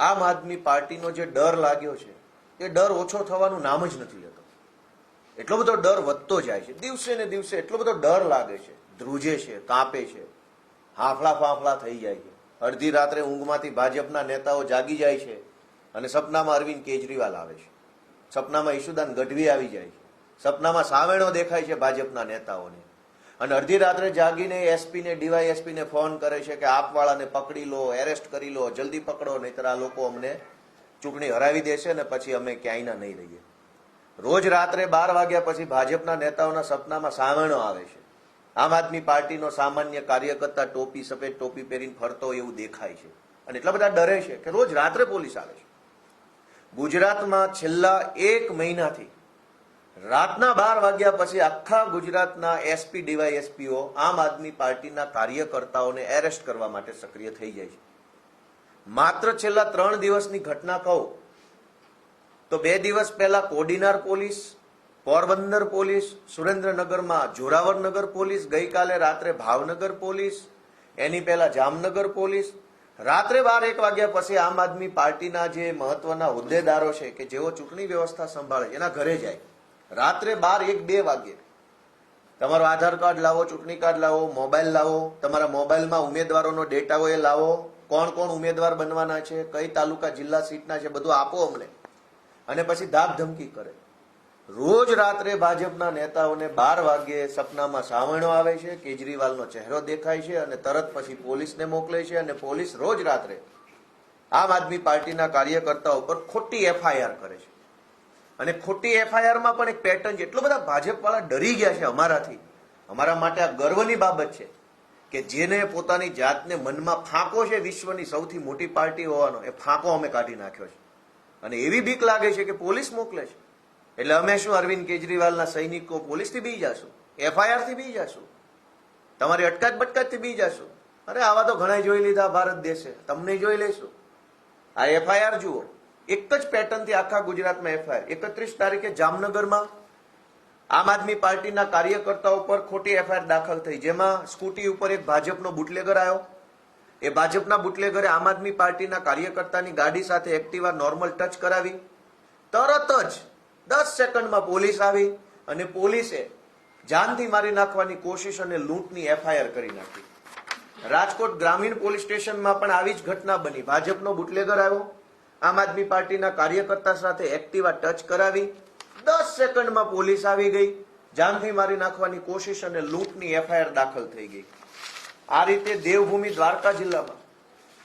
આમ આદમી પાર્ટીનો જે ડર લાગ્યો છે એ ડર ઓછો થવાનું નામ જ નથી લેતો. એટલો બધો ડર વધતો જાય છે, દિવસે ને દિવસે એટલો બધો ડર લાગે છે, ધ્રુજે છે, કાંપે છે, હાંફળા ફાંફળા થઈ જાય છે. અડધી રાત્રે ઊંઘમાંથી ભાજપના નેતાઓ જાગી જાય છે અને સપનામાં અરવિંદ કેજરીવાલ આવે છે, સપનામાં ઈશુદાન ગઢવી આવી જાય છે, સપનામાં સાવેણો દેખાય છે ભાજપના નેતાઓને. અને અડધી રાત્રે જાગીને એસપી ને ડીવાયએસપી ને ફોન કરે છે કે આપવાળાને પકડી લો, એરેસ્ટ કરી લો, જલ્દી પકડો, નહીતર આ લોકો અમને ચૂંટણી હરાવી દેશે ને પછી અમે ક્યાંયના નહીં રહીએ. રોજ રાત્રે 12 વાગ્યા પછી ભાજપના નેતાઓના સપનામાં સાવેણો આવે છે. આમ આદમી પાર્ટીનો સામાન્ય કાર્યકર્તા ટોપી, સફેદ ટોપી પહેરીને ફરતો હોય એવું દેખાય છે અને એટલા બધા ડરે છે કે રોજ રાત્રે પોલીસ આવે છે. ગુજરાતમાં છેલ્લા 1 મહિનાથી રાતના 12 વાગ્યા પછી આખા ગુજરાતના એસપી ડીવાયએસપીઓ આમ આદમી પાર્ટીના કાર્યકર્તાઓને એરેસ્ટ કરવા માટે સક્રિય થઈ જાય છે. માત્ર છેલ્લા 3 દિવસની ઘટના કહું તો 2 દિવસ પહેલા કોડીનાર પોલીસ, પોરબંદર પોલીસ, સુરેન્દ્રનગરમાં જોરાવરનગર પોલીસ, ગઈકાલે રાત્રે ભાવનગર પોલીસ, એની પહેલા જામનગર પોલીસ. રાત્રે 12-1 વાગ્યા પછી આમ આદમી પાર્ટીના જે મહત્વના હોદ્દેદારો છે કે જેઓ ચૂંટણી વ્યવસ્થા સંભાળે એના ઘરે જાય. રાત્રે 12-1-2 વાગ્યે તમારો આધાર કાર્ડ લાવો, ચૂંટણી કાર્ડ લાવો, મોબાઈલ લાવો, તમારા મોબાઈલમાં ઉમેદવારોનો ડેટા હોય એ લાવો, કોણ કોણ ઉમેદવાર બનવાના છે, કઈ તાલુકા જિલ્લા સીટના છે, બધું આપો અમને. અને પછી ધાક ધમકી કરે. રોજ રાત્રે ભાજપના નેતાઓને 12 વાગ્યે સપનામાં સાવણો આવે છે, કેજરીવાલનો ચહેરો દેખાય છે અને તરત પછી પોલીસને મોકલે છે અને પોલીસ રોજ રાત્રે આમ આદમી પાર્ટીના કાર્યકર્તાઓ પર ખોટી એફઆઈઆર કરે છે. અને ખોટી એફઆઈઆરમાં પણ એક પેટર્ન છે. એટલો બધા ભાજપવાળા ડરી ગયા છે અમારાથી. અમારા માટે આ ગર્વની બાબત છે કે જેને પોતાની જાતને મનમાં ફાંકો છે વિશ્વની સૌથી મોટી પાર્ટી હોવાનો, એ ફાંકો અમે કાઢી નાખ્યો છે. અને એવી બીક લાગે છે કે પોલીસ મોકલે છે એટલે અમે શું અરવિંદ કેજરીવાલના સૈનિકો પોલીસથી બી જશું, એફઆઈઆર થી બી જશું, તમારી અટકાત બટકાતથી બી જશું. અરે આવા તો ઘણા જોઈ લીધા ભારત દેશે, તમને જોઈ લઈશું. આ એફઆઈઆર જુઓ, એક જ પેટર્નથી આખા ગુજરાતમાં એફઆઈઆર. 31 તારીખે જામનગરમાં આમ આદમી પાર્ટીના કાર્યકર્તાઓ પર ખોટી એફઆઈઆર દાખલ થઈ, જેમાં સ્કૂટી ઉપર એક ભાજપનો બુટલેગર આવ્યો. એ ભાજપના બુટલેગરે આમ આદમી પાર્ટીના કાર્યકર્તાની ગાડી સાથે એક્ટિવા નોર્મલ ટચ કરાવી. તરત જ 10 સેકન્ડમાં પોલીસ આવી અને પોલીસે જાનથી મારી નાખવાની કોશિશ અને લૂંટની એફઆઈઆર કરી નાખી. રાજકોટ ગ્રામીણ પોલીસ સ્ટેશનમાં પણ આવી જ ઘટના બની. ભાજપનો બુટલેગર આવ્યો, આમ આદમી પાર્ટીના કાર્યકર્તા સાથે એક્ટિવા ટચ કરાવી, 10 સેકન્ડમાં પોલીસ આવી ગઈ, જાનથી મારી નાખવાની કોશિશ અને લૂંટની એફઆઈઆર દાખલ થઈ ગઈ. આ રીતે દેવભૂમિ દ્વારકા જિલ્લામાં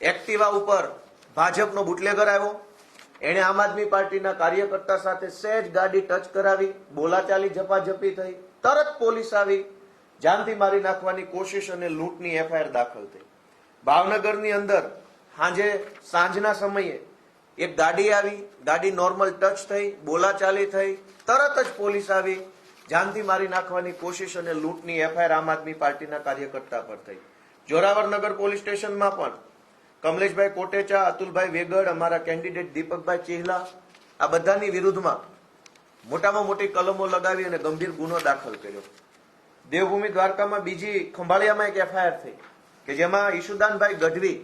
એક્ટિવા ઉપર ભાજપનો બુટલેગર આવ્યો, એણે આમ આદમી પાર્ટીના કાર્યકર્તા સાથે સહેજ ગાડી ટચ કરાવી, બોલાચાલી ઝપાઝપી થઈ, તરત પોલીસ આવી, જાનથી મારી નાખવાની કોશિશ અને લૂંટની એફઆઈઆર દાખલ થઈ. ભાવનગરની અંદર સાંજના સમયે એક ગાડી આવી, ગાડી નોર્મલ ટચ થઈ, બોલાચાલી થઈ, તરત જ પોલીસ આવી, જાનથી મારી નાખવાની કોશિશ અને લૂંટની એફઆઈઆર આમ આદમી પાર્ટીના કાર્યકર્તા પર થઈ. જોરાવરનગર પોલીસ સ્ટેશનમાં પણ કમલેશભાઈ કોટેચા, અતુલભાઈ વેગડ, અમારા કેન્ડિડેટ દીપકભાઈ ચેહલા, આ બધાની વિરુદ્ધમાં મોટામાં મોટી કલમો લગાવી અને ગંભીર ગુનો દાખલ કર્યો. દેવભૂમિ દ્વારકામાં બીજી ખંભાળિયામાં એક એફઆઈઆર થઈ કે જેમાં ઈશુદાનભાઈ ગઢવી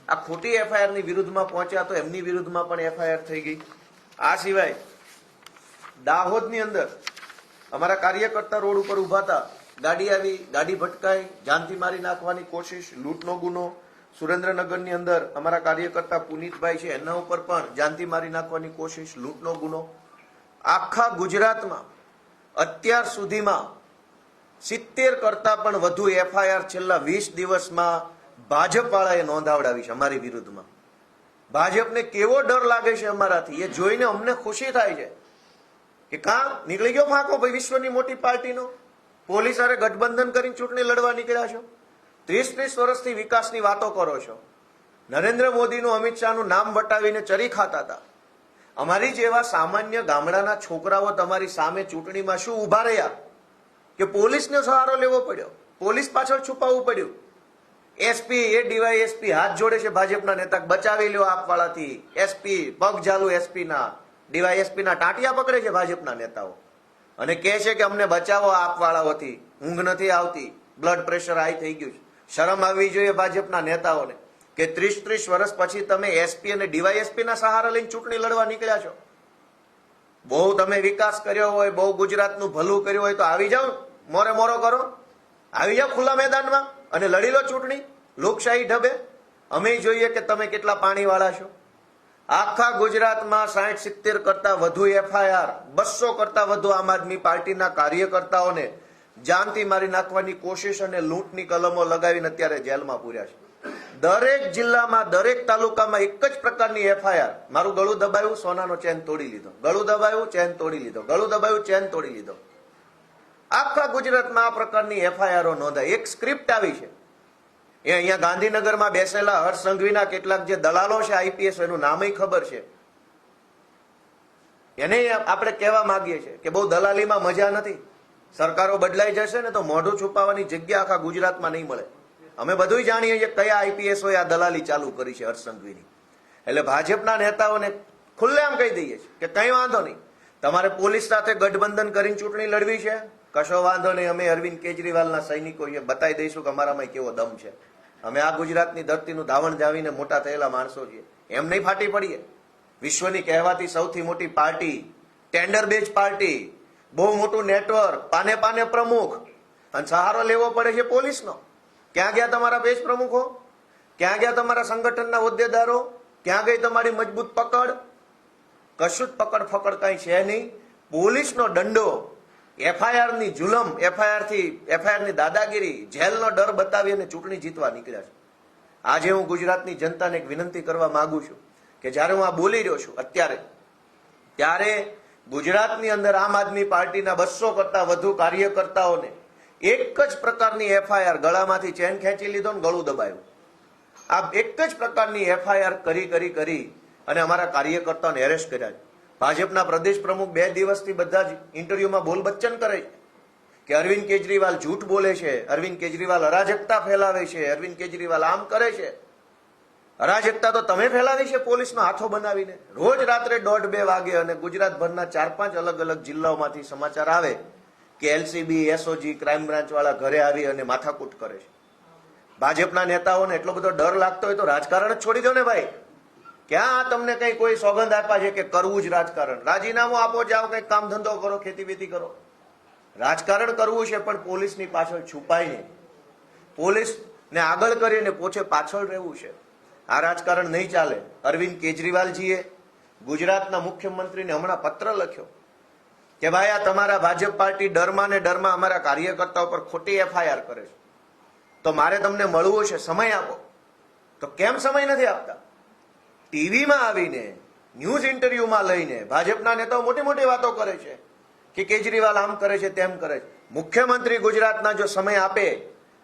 આ ખોટી એફઆઈઆર ની વિરુદ્ધમાં પહોંચ્યા તો એમની વિરુદ્ધમાં પણ એફઆઈઆર થઈ ગઈ. આ સિવાય દાહોદની અંદર અમારા કાર્યકર્તા રોડ ઉપર ઉભા હતા, ગાડી આવી, ગાડી ભટકાઈ, જાનથી મારી નાખવાની કોશિશ, લૂંટનો ગુનો. સુરેન્દ્રનગરની અંદર અમારા કાર્યકર્તા પુનિતભાઈ છે, એના ઉપર પણ જાનથી મારી નાખવાની કોશિશ, લૂંટનો ગુનો. આખા ગુજરાતમાં અત્યાર સુધીમાં 70 કરતા પણ વધુ એફઆઈઆર છેલ્લા 20 દિવસમાં ભાજપવાળાએ નોંધાવડાવી છે અમારી વિરુદ્ધમાં. ભાજપને કેવો ડર લાગે છે અમારાથી, એ જોઈને અમને ખુશી થાય છે કે કાં નીકળી ગયો ફાંકો ભાઈ વિશ્વની મોટી પાર્ટીનો. પોલીસ હારે ગઠબંધન કરીને ચૂંટણી લડવા નીકળ્યા છો. 30 વર્ષથી વિકાસની વાતો કરો છો. નરેન્દ્ર મોદીનું, અમિત શાહનું નામ વટાવીને ચરી ખાતા હતા. અમારી જેવા સામાન્ય ગામડાના છોકરાઓ તમારી સામે ચૂંટણીમાં શું ઉભા રહ્યા કે પોલીસનો સહારો લેવો પડ્યો, પોલીસ પાછળ છુપાવવું પડ્યું. એસપી એ ડીવાયએસપી હાથ જોડે છે ભાજપના નેતા, બચાવી લ્યો આપવાળાથી. એસપી પગ ઝાલુ, એસપીના ડીવાયએસપીના ટાંટિયા પકડે છે ભાજપના નેતાઓ અને કહે છે કે અમને બચાવો આપવાળાઓથી, ઊંઘ નથી આવતી, બ્લડ પ્રેશર હાઈ થઈ ગયું છે. શરમ આવવી જોઈએ ભાજપના નેતાઓને. કે 30 વર્ષ પછી તમે એસપી અને ડીવાયએસપી ના સહારા લઈને ચૂંટણી લડવા નીકળ્યા છો? બહુ તમે વિકાસ કર્યો હોય, બહુ ગુજરાતનું ભલું કર્યું હોય તો આવી જાઓ, મોરે મોરો કરો, આવી જાઓ ખુલ્લા મેદાનમાં અને લડી લો ચૂંટણી લોકશાહી ઢબે. અમે જોઈએ કે તમે કેટલા પાણીવાળા છો. આખા ગુજરાતમાં 60-70 કરતા વધુ એફઆઈઆર, 200 કરતા વધુ આમ આદમી પાર્ટીના કાર્યકર્તાઓને જાનથી મારી નાખવાની કોશિશ અને લૂંટની કલમો લગાવીને અત્યારે જેલમાં પૂર્યા છે. દરેક જિલ્લામાં, દરેક તાલુકામાં એક જ પ્રકારની એફઆઈઆર. મારું ગળું દબાયું, સોનાનો ચેન તોડી લીધો, ગળું દબાયું, ચેન તોડી લીધો, ગળું દબાયું, ચેન તોડી લીધો. આખા ગુજરાતમાં આ પ્રકારની એફઆઈઆરો નોંધાય. એક સ્ક્રિપ્ટ આવી છે. એ અહીંયા ગાંધીનગરમાં બેસેલા હર્ષ સંઘવીના કેટલાક જે દલાલો છે આઈપીએસ, એનું નામય ખબર છે. એને આપણે કહેવા માંગીએ છીએ કે બહુ દલાલીમાં મજા નથી. સરકારો બદલાઈ જશે ને તો મોઢું છુપાવવાની જગ્યા આખા ગુજરાતમાં નહીં મળે. અમે બધું જાણીએ છીએ કયા આઈપીએસઓએ આ દલાલી ચાલુ કરી છે હર્ષ સંઘવીની. એટલે ભાજપના નેતાઓને ખુલ્લેઆમ કહી દઈએ છીએ કે કઈ વાંધો નહીં, તમારે પોલીસ સાથે ગઠબંધન કરીને ચૂંટણી લડવી છે, કશો વાંધો નહીં. અમે અરવિંદ કેજરીવાલના સૈનિકો બતાવી દઈશું કે અમારામાં કેવો દમ છે. અમે આ ગુજરાતની ધરતીનું ધાવણ જાવીને મોટા થયેલા માણસો છીએ. એમ નહીં ફાટી પડીએ. વિશ્વની કહેવાતી સૌથી મોટી પાર્ટી, ટેન્ડર બેઝ પાર્ટી, બહુ મોટું નેટવર્ક, પાને પાને પ્રમુખ, અને સહારો લેવો પડે છે પોલીસનો. ક્યાં ગયા તમારા પેજ પ્રમુખો? ક્યાં ગયા તમારા સંગઠનના હોદ્દેદારો? ક્યાં ગઈ તમારી મજબૂત પકડ? કશું જ પકડ ફકડ કઈ છે નહીં. પોલીસનો દંડો, એફઆઈઆર ની જુલમ, એફઆઈઆર ની દાદાગીરી, જેલનો ડર બતાવી અને ચૂંટણી જીતવા નીકળ્યા છે. આજે હું ગુજરાતની જનતાને એક વિનંતી કરવા માંગુ છું કે જ્યારે હું આ બોલી રહ્યો છું અત્યારે, ત્યારે ગુજરાતની અંદર આમ આદમી પાર્ટીના 200 કરતા વધુ કાર્યકર્તાઓને એક જ પ્રકારની એફઆઈઆર, ગળામાંથી ચેન ખેંચી લીધો ને ગળું દબાયું. આ એક જ પ્રકારની એફઆઈઆર કરી અને અમારા કાર્યકર્તાઓને એરેસ્ટ કર્યા છે. ભાજપના પ્રદેશ પ્રમુખ 2 દિવસથી બધા જ ઇન્ટરવ્યુમાં બોલ બચ્ચન કરે છે કે અરવિંદ કેજરીવાલ જૂઠ બોલે છે, અરવિંદ કેજરીવાલ અરાજકતા ફેલાવે છે, અરવિંદ કેજરીવાલ આમ કરે છે. અરાજકતા તો તમે ફેલાવી છે પોલીસનો હાથો બનાવીને. રોજ રાત્રે 1:30-2 વાગે અને ગુજરાતભરના 4-5 અલગ અલગ જિલ્લાઓમાંથી સમાચાર આવે કે એલસીબી, એસઓજી, ક્રાઇમ બ્રાન્ચ વાળા ઘરે આવી અને માથાકૂટ કરે છે. ભાજપના નેતાઓને એટલો બધો ડર લાગતો હોય તો રાજકારણ જ છોડી દો ને ભાઈ. ક્યાં તમને કઈ કોઈ સોગંદ આપ્યા છે કે કરવું જ રાજકારણ? રાજીનામું આપો, જાઓ કઈ કામ ધંધો કરો, ખેતી બેતી કરો. રાજકારણ કરવું છે પણ પોલીસની પાછળ છુપાઈ નહીં, પોલીસને આગળ કરીને પોછે પાછળ રહેવું છે. આ રાજકારણ નહીં ચાલે. અરવિંદ કેજરીવાલજીએ ગુજરાતના મુખ્યમંત્રીને હમણાં પત્ર લખ્યો કે ભાઈ આ તમારા ભાજપ પાર્ટી ડરમાં ને ડરમાં અમારા કાર્યકર્તાઓ પર ખોટી એફઆઈઆર કરે છે, તો મારે તમને મળવું છે, સમય આપો. તો કેમ સમય નથી આપતા? ટીવીમાં આવીને, ન્યૂઝ ઇન્ટરવ્યુમાં લઈને ભાજપના નેતાઓ મોટી મોટી વાતો કરે છે કે કેજરીવાલ આમ કરે છે, તેમ કરે છે. મુખ્યમંત્રી ગુજરાતના જો સમય આપે,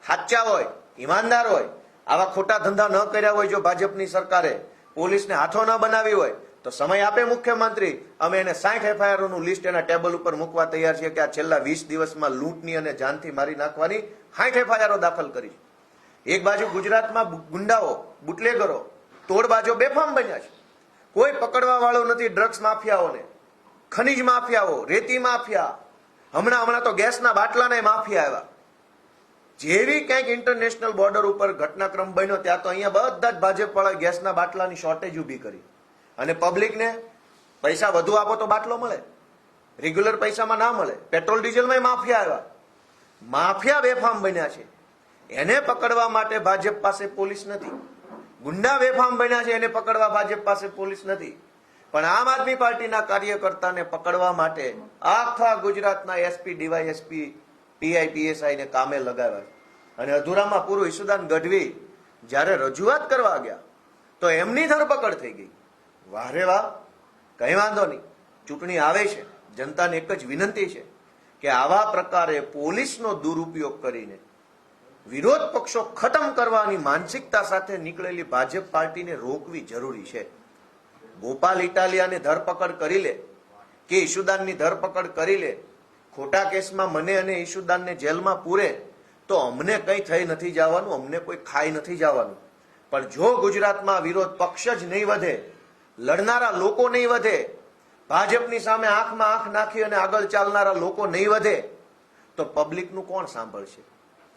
સાચા હોય, ઈમાનદાર હોય, આવા ખોટા ધંધા ન કર્યા હોય, જો ભાજપની સરકારે પોલીસને હાથો ન બનાવી હોય તો સમય આપે મુખ્યમંત્રી. અમે એને 60 એફઆઈઆરનું લિસ્ટ એના ટેબલ ઉપર મૂકવા તૈયાર છીએ કે આ છેલ્લા 20 દિવસમાં લૂંટની અને જાનથી મારી નાખવાની 60 એફઆઈઆરો દાખલ કરી. એક બાજુ ગુજરાતમાં ગુંડાઓ, બુટલેગરો, તોડબાજો બેફામ બન્યા છે. કોઈ પકડવા વાળો નથી. ડ્રગ્સ માફિયાઓને, ખનીજ માફિયાઓ, રેતી માફિયા, હમણાં તો ગેસના બાટલાના માફિયા આવ્યા. જેવી ક્યાંક ઇન્ટરનેશનલ બોર્ડર ઉપર ઘટનાક્રમ બન્યો ત્યાં તો અહીંયા બધા જ ભાજપ વાળા ગેસના બાટલાની શોર્ટેજ ઉભી કરી અને પબ્લિકને પૈસા વધુ આપો તો બાટલો મળે, રેગ્યુલર પૈસામાં ના મળે. પેટ્રોલ ડીઝલમાં માફિયા આવ્યા. માફિયા બેફામ બન્યા છે. એને પકડવા માટે ભાજપ પાસે પોલીસ નથી. ગુંડા બેફામ બન્યા છે, એને પકડવા ભાજપ પાસે પોલીસ નથી. પણ આમ આદમી પાર્ટીના કાર્યકર્તાને પકડવા માટે આખા ગુજરાતના એસપી, ડીવાયએસપી, પીઆઈ, પીએસઆઈ ને કામે લગાવ્યા. અને અધૂરામાં પૂરું ઈસુદાન ગઢવી જ્યારે રજૂઆત કરવા ગયા તો એમની ધરપકડ થઈ ગઈ. વાહ રે વાહ, કઈ વાંધો નહીં. ચૂંટણી આવે છે, જનતાને એક જ વિનંતી છે કે આવા પ્રકારે પોલીસનો દુરુપયોગ કરીને વિરોધ પક્ષો ખતમ કરવાની માનસિકતા સાથે નીકળેલી ભાજપ પાર્ટીને રોકવી જરૂરી છે. ગોપાલ ઇટાલિયાની ધરપકડ કરી લે કે ઈશુદાનની ધરપકડ કરી લે, ખોટા કેસમાં મને અને ઈશુદાનને જેલમાં પૂરે તો અમને કઈ થઈ નથી જવાનું, અમને કોઈ ખાઈ નથી જવાનું. પણ જો ગુજરાતમાં વિરોધ પક્ષ જ નહીં વધે, લડનારા લોકો નહીં વધે, ભાજપની સામે આંખમાં આંખ નાખી અને આગળ ચાલનારા લોકો નહીં વધે તો પબ્લિકનું કોણ સાંભળશે?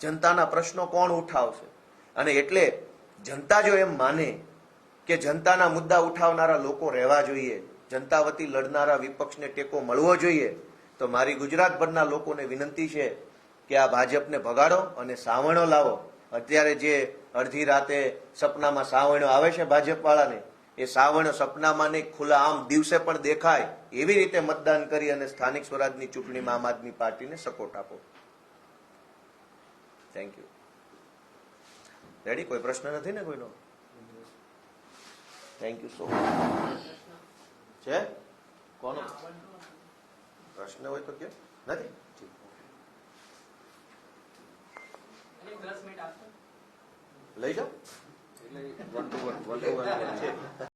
જનતાના પ્રશ્નો કોણ ઉઠાવશે? અને એટલે જનતા જો એમ માને કે જનતાના મુદ્દા ઉઠાવનારા લોકો રહેવા જોઈએ, જનતા વતી લડનારા વિપક્ષને ટેકો મળવો જોઈએ, તો મારી ગુજરાતભરના લોકોને વિનંતી છે કે આ ભાજપને ભગાડો અને સાવરણો લાવો. અત્યારે જે અડધી રાતે સપનામાં સાવરણો આવે છે ભાજપવાળાને, એ સાવરણો સપનામાં નહીં, ખુલ્લા આમ દિવસે પણ દેખાય એવી રીતે મતદાન કરી અને સ્થાનિક સ્વરાજની ચૂંટણીમાં આમ આદમી પાર્ટીને સપોર્ટ આપો. Thank you. રેડી? કોઈ પ્રશ્ન નથી ને કોઈનો? Thank you so much. છે કોનો પ્રશ્ન હોય તો કે નથી? લઈ જાઓ.